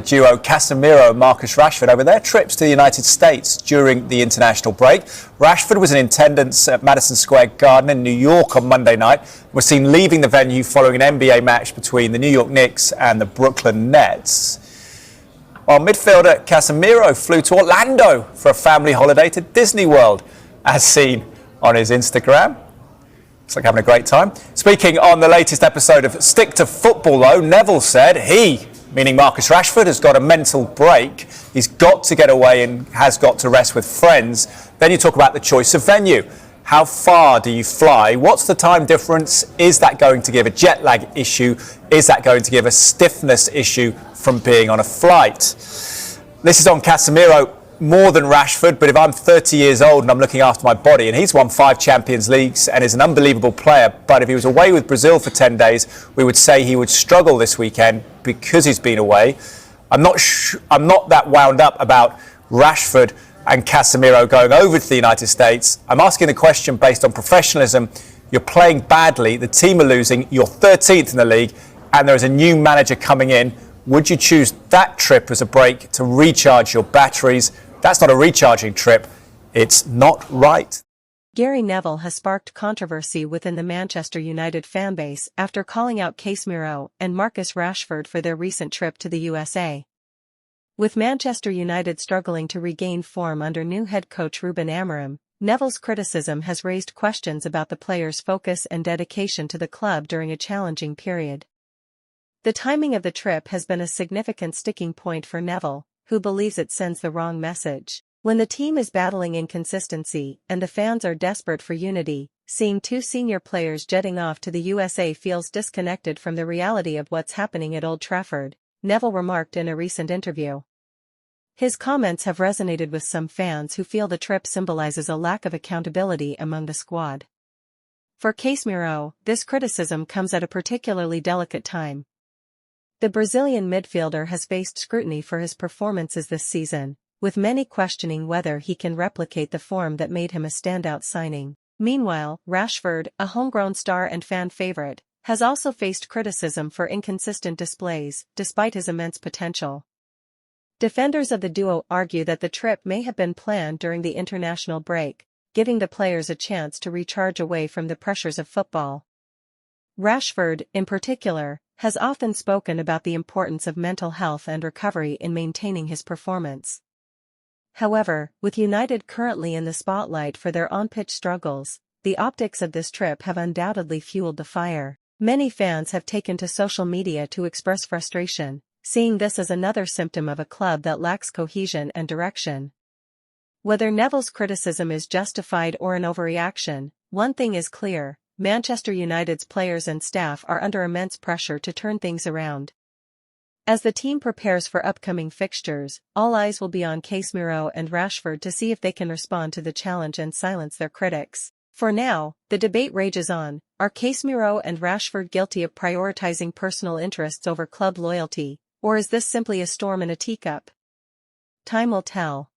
duo Casimiro and Marcus Rashford over their trips to the United States during the international break. Rashford was in attendance at Madison Square Garden in New York on Monday night. Was seen leaving the venue following an NBA match between the New York Knicks and the Brooklyn Nets. While midfielder Casimiro flew to Orlando for a family holiday to Disney World, as seen on his Instagram. Looks like having a great time. Speaking on the latest episode of Stick to Football, though, Neville said he, meaning Marcus Rashford, has got a mental break. He's got to get away and has got to rest with friends. Then you talk about the choice of venue. How far do you fly? What's the time difference? Is that going to give a jet lag issue? Is that going to give a stiffness issue from being on a flight? This is on Casimiro more than Rashford, but if I'm 30 years old and I'm looking after my body, and he's won 5 Champions Leagues and is an unbelievable player, but if he was away with Brazil for 10 days, we would say he would struggle this weekend because he's been away. I'm not that wound up about Rashford and Casimiro going over to the United States. I'm asking the question based on professionalism. You're playing badly, the team are losing, you're 13th in the league, and there is a new manager coming in. Would you choose that trip as a break to recharge your batteries? That's not a recharging trip. It's not right. Gary Neville has sparked controversy within the Manchester United fanbase after calling out Casimiro and Marcus Rashford for their recent trip to the USA. With Manchester United struggling to regain form under new head coach Ruben Amorim, Neville's criticism has raised questions about the players' focus and dedication to the club during a challenging period. The timing of the trip has been a significant sticking point for Neville, who believes it sends the wrong message. When the team is battling inconsistency and the fans are desperate for unity, seeing 2 senior players jetting off to the USA feels disconnected from the reality of what's happening at Old Trafford, Neville remarked in a recent interview. His comments have resonated with some fans who feel the trip symbolizes a lack of accountability among the squad. For Casimiro, this criticism comes at a particularly delicate time. The Brazilian midfielder has faced scrutiny for his performances this season, with many questioning whether he can replicate the form that made him a standout signing. Meanwhile, Rashford, a homegrown star and fan favorite, has also faced criticism for inconsistent displays, despite his immense potential. Defenders of the duo argue that the trip may have been planned during the international break, giving the players a chance to recharge away from the pressures of football. Rashford, in particular, has often spoken about the importance of mental health and recovery in maintaining his performance. However, with United currently in the spotlight for their on-pitch struggles, the optics of this trip have undoubtedly fueled the fire. Many fans have taken to social media to express frustration, seeing this as another symptom of a club that lacks cohesion and direction. Whether Neville's criticism is justified or an overreaction, one thing is clear: Manchester United's players and staff are under immense pressure to turn things around. As the team prepares for upcoming fixtures, all eyes will be on Casimiro and Rashford to see if they can respond to the challenge and silence their critics. For now, the debate rages on: are Casimiro and Rashford guilty of prioritizing personal interests over club loyalty, or is this simply a storm in a teacup? Time will tell.